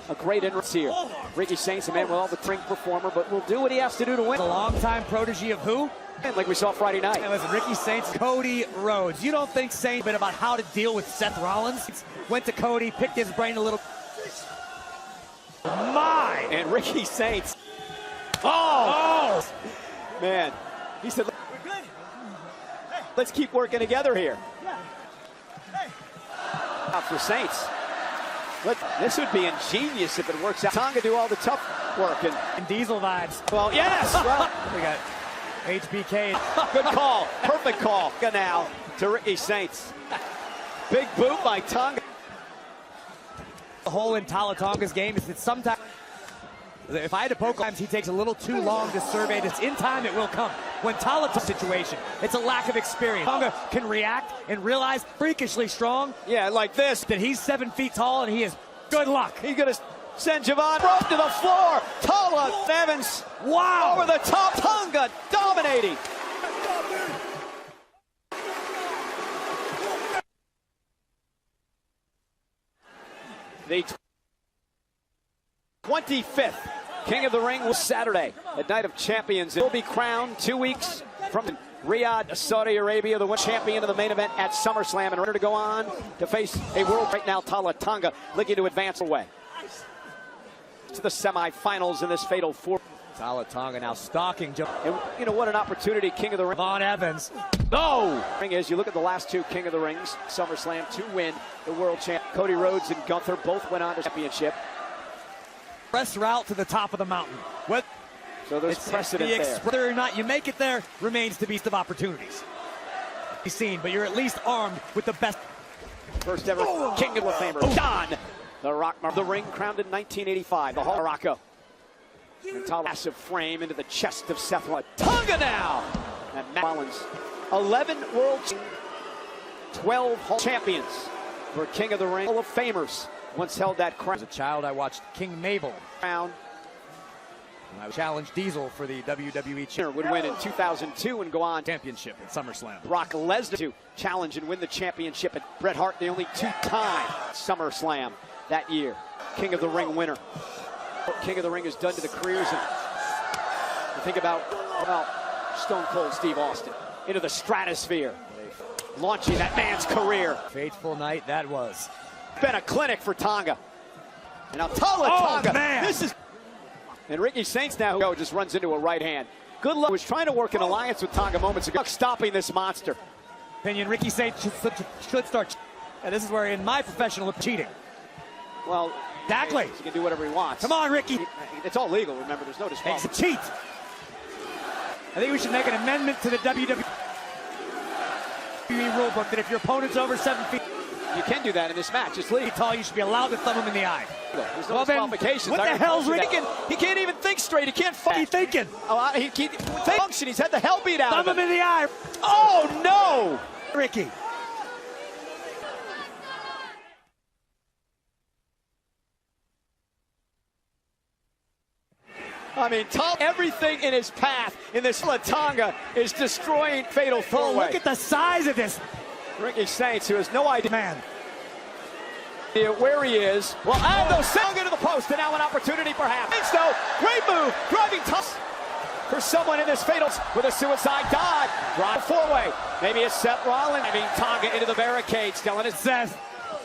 A great entrance here. Ricky Saints, a man with all the ring performer, but will do what he has to do to win. A longtime protege of who? And like we saw Friday night. And listen, Ricky Saints, Cody Rhodes. You don't think Saints been about how to deal with Seth Rollins? Went to Cody, picked his brain a little. And Ricky Saints. Man. He said, let's keep working together here. Out for Saints. This would be ingenious if it works out. Tonga do all the tough work. And Diesel vibes. Well, yes. Well, we got HBK. Good call. Perfect call. Now to Ricky Saints. Big boot by Tonga. The hole in Tonga's game is that sometimes, if I had to poke times, he takes a little too long to survey this. In time, it will come. When Tonga's situation, it's a lack of experience. Tonga can react and realize freakishly strong. Yeah, like this. That he's 7 feet tall and he is good luck. He's going to send Javon Rope to the floor. Tala Evans. Wow. Over the top. Tonga dominating. The 25th King of the Ring was Saturday at Night of Champions. It will be crowned 2 weeks from Riyadh, Saudi Arabia, the champion of the main event at SummerSlam, and ready to go on to face a world right now, Tonga, looking to advance away to the semifinals in this fatal four. Tonga now stalking. And you know what an opportunity, King of the Ring. Von Evans. Thing is, you look at the last two King of the Rings, SummerSlam, to win the world champ. Cody Rhodes and Gunther both went on to championship. Press route to the top of the mountain. So there's precedent there. Whether or not you make it there remains to be of opportunities. Be seen, but you're at least armed with the best. First ever King of the Famer, Don the Rock. The ring crowned in 1985. The Hall of Morocco. And massive frame into the chest of Seth Rollins. Tonga now. And Matt Rollins. 11 world 12 Hall champions for King of the Ring. Hall of Famers once held that crown. As a child, I watched King Mabel crown. I challenged Diesel for the WWE championship. Would win in 2002 and go on championship at SummerSlam. Brock Lesnar to challenge and win the championship at Bret Hart, the only two-time SummerSlam that year. King of the Ring winner. What King of the Ring has done to the careers, and you think about, well, Stone Cold Steve Austin into the stratosphere, launching that man's career. Fateful night that was. Been a clinic for Tonga. And now Tonga. Man. This is. And Ricky Saints now just runs into a right hand. Good luck. Was trying to work an alliance with Tonga moments ago, stopping this monster. Opinion: Ricky Saints should start. And this is where, in my professional, cheating. Well, exactly. He can do whatever he wants. Come on, Ricky. It's all legal. Remember, there's no disqualification. It's a cheat. I think we should make an amendment to the WWE rulebook that if your opponent's over 7 feet, you can do that in this match. It's legal. Tall, you should be allowed to thumb him in the eye. There's no disqualifications. What the hell's Ricky? He can't even think straight. He can't fight. What are you thinking? Oh, he can't function. He's had the hell beat out Thumb of him. him in the eye. Oh, no. Ricky. I mean, everything in his path in this Tonga is destroying fatal four-way. Look at the size of this. Ricky Saints, who has no idea Man. Where he is. Well, Aldo Tonga to the post, and now an opportunity perhaps. Saints, though, great move, driving tough for someone in this fatal with a suicide dive. Drive four-way. Maybe it's Seth Rollins. I mean, Tonga into the barricade, still in his Seth.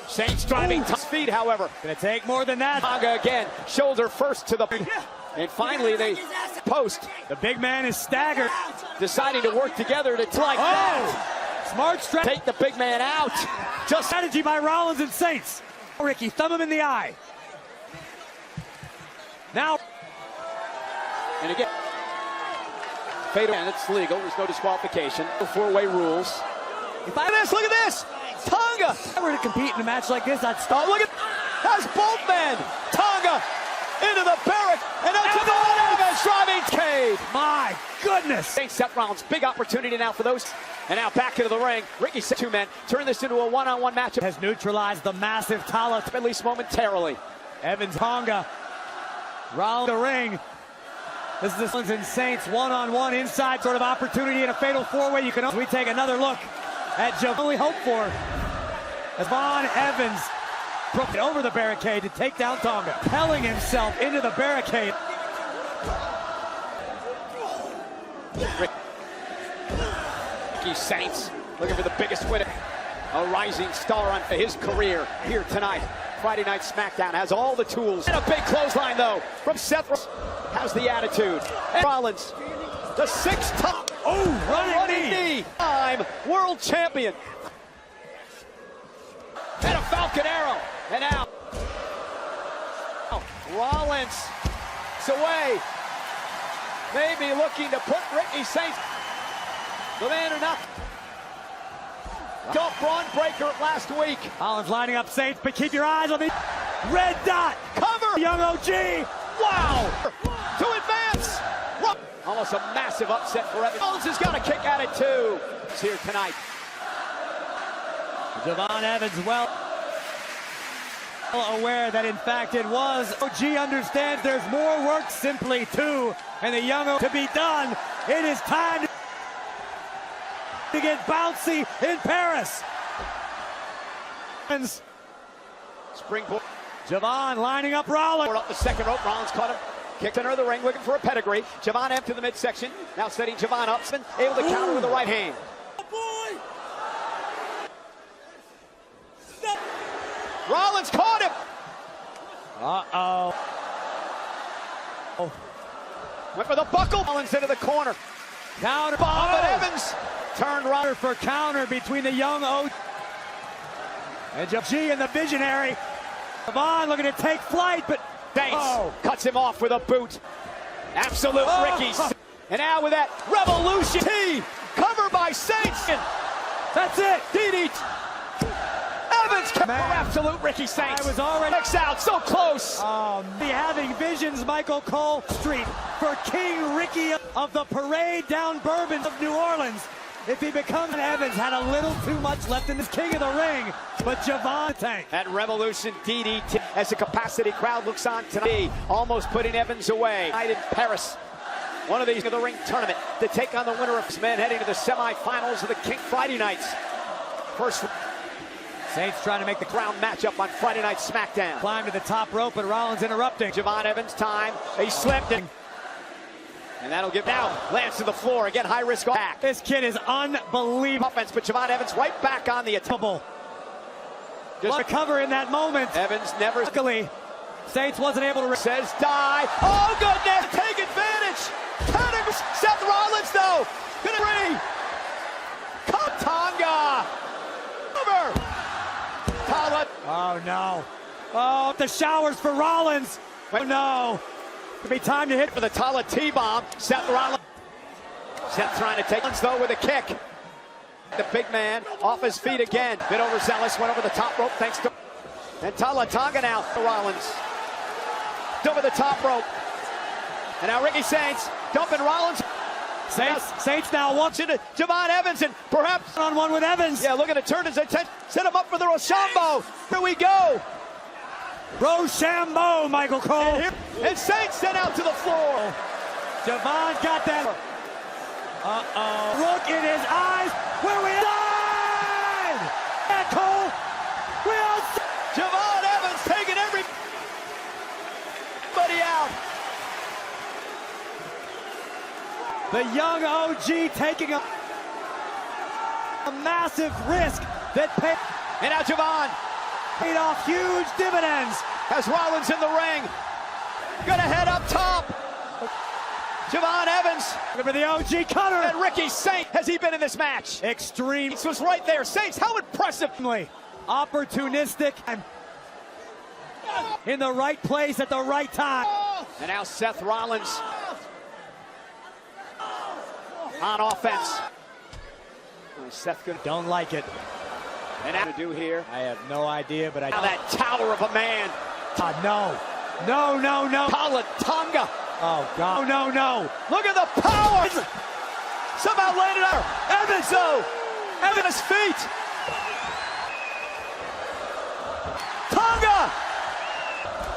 Saints driving tough feet, however. Gonna take more than that. Tonga again, shoulder first to the... And finally, they post. The big man is staggered. Deciding to work together to like that. Smart strategy. Take the big man out. Just strategy by Rollins and Saints. Ricky, thumb him in the eye. Now. And again. Fatal. And it's legal. There's no disqualification. Four-way rules. Look at this. Tonga. If I were to compete in a match like this, I'd start. Oh, look at. Has both men. Tonga. Into the barrack, and up to the Evans driving cage. My goodness. Seth Rollins, big opportunity now for those. And now back into the ring. Ricky, two men, turn this into a one-on-one matchup. Has neutralized the massive Tala, at least momentarily. Evans, Tonga, Rollins the ring. This is the Rollins and Saints one-on-one inside sort of opportunity in a fatal four-way. You can. We take another look at Joe. Only hope for as Von Evans broke it over the barricade to take down Tonga. Propelling himself into the barricade. Ricky Saints looking for the biggest win. A rising star on his career here tonight. Friday Night SmackDown has all the tools. And a big clothesline, though, from Seth. Has the attitude. And Rollins, the six-time running knee. Time world champion. And a Falcon Arrow. And now, Rollins is away. Maybe looking to put Ricky Saints, the man or not. Golf Braun Breaker last week. Rollins lining up Saints, but keep your eyes on the red dot. Cover. Young OG. Wow. To advance. Almost a massive upset for Evans. Rollins has got a kick at it too. It's here tonight. Javon Evans well aware that in fact it was. OG understands there's more work simply too, and the young to be done. It is time to get bouncy in Paris. Springboard. Javon lining up Rollins. Up the second rope. Rollins caught him. Kicked under the ring, looking for a pedigree. Javon up to the midsection. Now setting Javon up. Able to counter with the right hand. Rollins caught him. Went for the buckle. Rollins into the corner. Counter bomb, but Evans turned runner for counter between the young O and G and the visionary. Javon looking to take flight, but Saints cuts him off with a boot. Absolute Ricky. And now with that revolution. Cover by Saints. That's it. DDT. Evans for absolute Ricky Saints. I was already out so close. Having visions, Michael Cole Street for King Ricky of the parade down Bourbon of New Orleans. If he becomes Evans, had a little too much left in this king of the ring, but Javon tank. That revolution DDT as the capacity crowd looks on tonight. Almost putting Evans away. Night in Paris. One of these in the ring tournament to take on the winner of this man heading to the semifinals of the King Friday nights. First Saints trying to make the crown matchup on Friday Night SmackDown. Climb to the top rope, but Rollins interrupting. Javon Evans time. He slipped. And that'll give now. Lands to the floor. Again, high risk back. This kid is unbelievable. Offense, but Javon Evans right back on the attack. Just recover in that moment. Evans never. Luckily, Saints wasn't able to. Says die. Oh, goodness. Take advantage. Counter. Seth Rollins, though. Gonna ring. Tonga. Over. Tala. Oh, no. Oh, the showers for Rollins. Oh, no. Could be time to hit for the Tala T-bomb. Seth Rollins. Seth trying to take Rollins, though, with a kick. The big man off his feet again. Bit overzealous, went over the top rope thanks to. And Tala Tonga now for Rollins. Over the top rope. And now Ricky Saints dumping Rollins. Saints now wants into Javon Evans and perhaps on one with Evans. Yeah, looking to turn his attention. Set him up for the Rochambeau. Here we go. Rochambeau, Michael Cole. And Saints sent out to the floor. Javon got that. Look in his eyes. Where we died. And Cole. We all. Javon Evans taking everybody out. The young OG taking a massive risk that paid. And now Javon paid off huge dividends. Has Rollins in the ring. Gonna head up top. Javon Evans. Remember the OG cutter. And Ricky Saints. Has he been in this match? Extreme. This was right there. Saints, how impressive. Opportunistic. In the right place at the right time. And now Seth Rollins on offense. Seth good. Don't like it. And how to do here? I have no idea, but now that tower of a man. No. Tala Tonga. Oh, God. No. Look at the power. Somehow landed on Evans, though. Evans' feet. Tonga.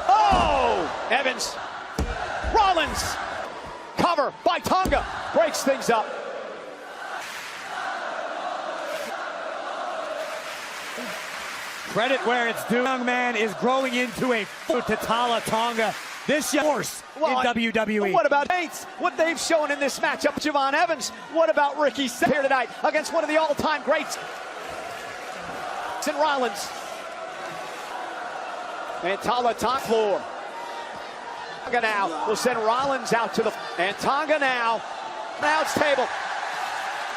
Oh, Evans. Rollins. Cover by Tonga. Breaks things up. Credit where it's due. Young man is growing into a to Tala Tonga. This force in WWE. What about Saints? What they've shown in this matchup, Javon Evans. What about Ricky Saints here tonight against one of the all-time greats? And Rollins. And Tala Tonga floor. Tonga now will send Rollins out to the. And Tonga now. Announce table.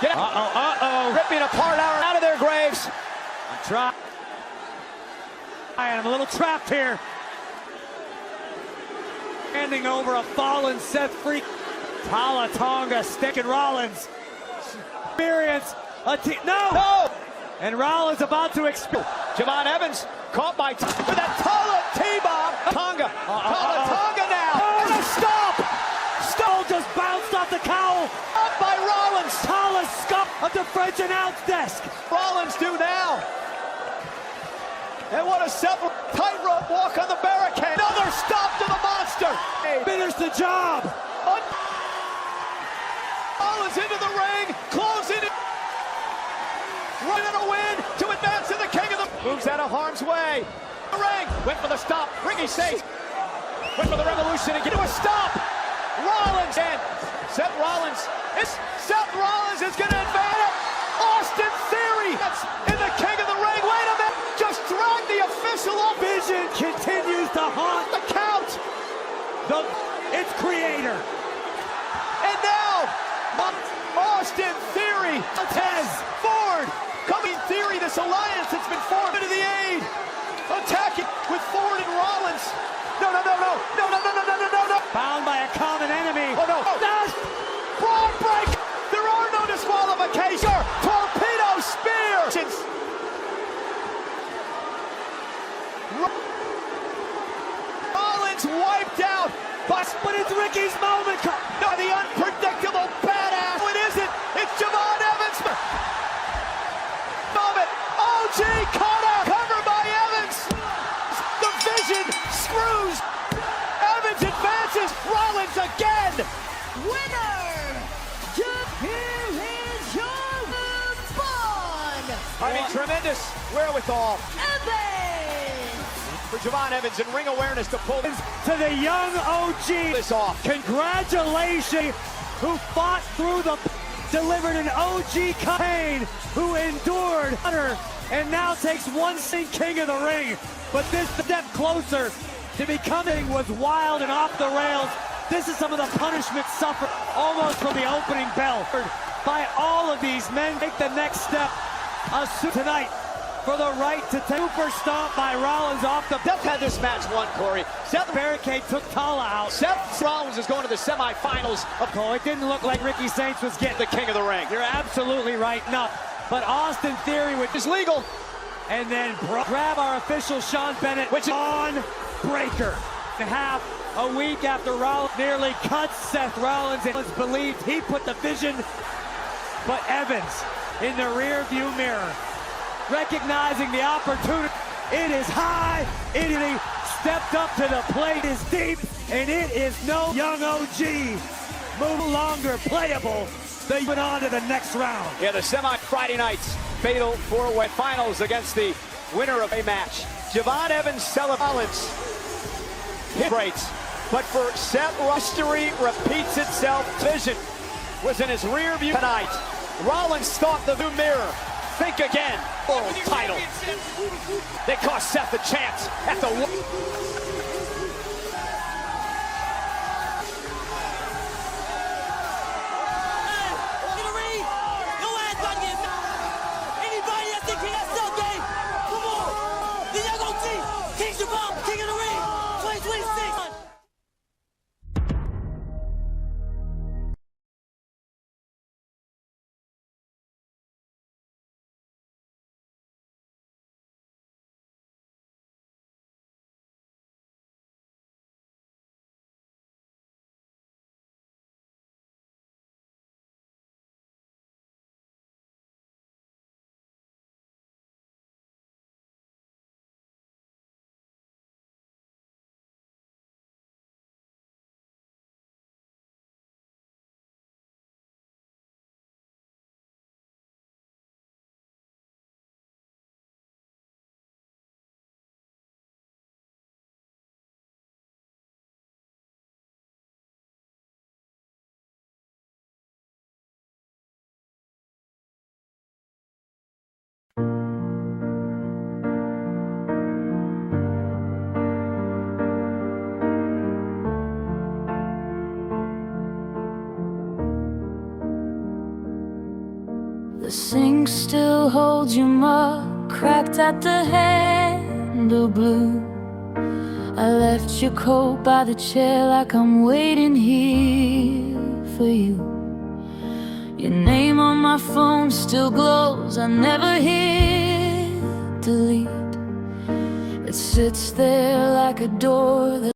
Get out. Ripping apart out of their graves. I'm a little trapped here. Handing over a fallen Seth Freak. Tala Tonga sticking Rollins. Experience. No! And Rollins about to explode. Javon Evans caught by with that Tala T-bomb. Tonga. Tala Tonga now. And a stop. Stop just bounced off the cowl. Up by Rollins. Tala scuff of the French announce desk. Rollins do now. And what a separate tightrope walk on the barricade. Another stop to the monster. Finish the job. Rollins into the ring. Closing it. Running a win to advance to the king of the. Moves out of harm's way. The ring. Went for the stop. Ricky Saints. Went for the revolution and get to a stop. Rollins and Seth Rollins. Seth Rollins is going to advance it. Austin Theory. That's in the king of the ring. Wait a minute. Just drag the official up. Vision continues to haunt the count. Its creator. And now, Austin Theory. Montez Ford. Coming Theory, this alliance that's been formed into the aid. Attacking with Ford and Rollins. No. Bound by a common enemy. Oh, no. Braun break. There are no disqualifications. Torpedo spear. Rollins wiped out. But it's Ricky's moment. No, the unpredictable badass. No, it isn't. It's Javon Evans. Moment. OG caught out. Cover by Evans. The Vision screws. Evans advances. Rollins again. Winner. Here is your fun. I mean, tremendous wherewithal. Evans. For Javon Evans and ring awareness to pull to the young OG. This off. Congratulations. who fought through the, delivered an OG campaign, who endured, and now takes one seat king of the ring. But this step closer to becoming was wild and off the rails. This is some of the punishment suffered almost from the opening bell by all of these men. Take the next step tonight for the right to take super stomp by Rollins off the. Seth had this match won, Corey. Seth barricade took Tala out. Seth Rollins is going to the semifinals of Cole. It didn't look like Ricky Saints was getting the king of the ring. You're absolutely right. No, but Austin Theory is legal. And then grab our official Sean Bennett, which is on breaker. A week after Rollins nearly cuts Seth Rollins, it was believed he put the vision, but Evans in the rear view mirror, recognizing the opportunity. It is high, it is stepped up to the plate, is deep, and it is no young OG. No longer playable. They went on to the next round. Yeah, the Friday night's fatal four-way finals against the winner of a match. Javon Evans, Rollins hit rates. But for Seth, history repeats itself. Vision was in his rear view tonight. Rollins thought the new mirror. Think again. World title. They cost Seth a chance at the. The sink still holds your mug, cracked at the handle blue. I left your coat by the chair like I'm waiting here for you. Your name on my phone still glows, I never hit delete. It sits there like a door that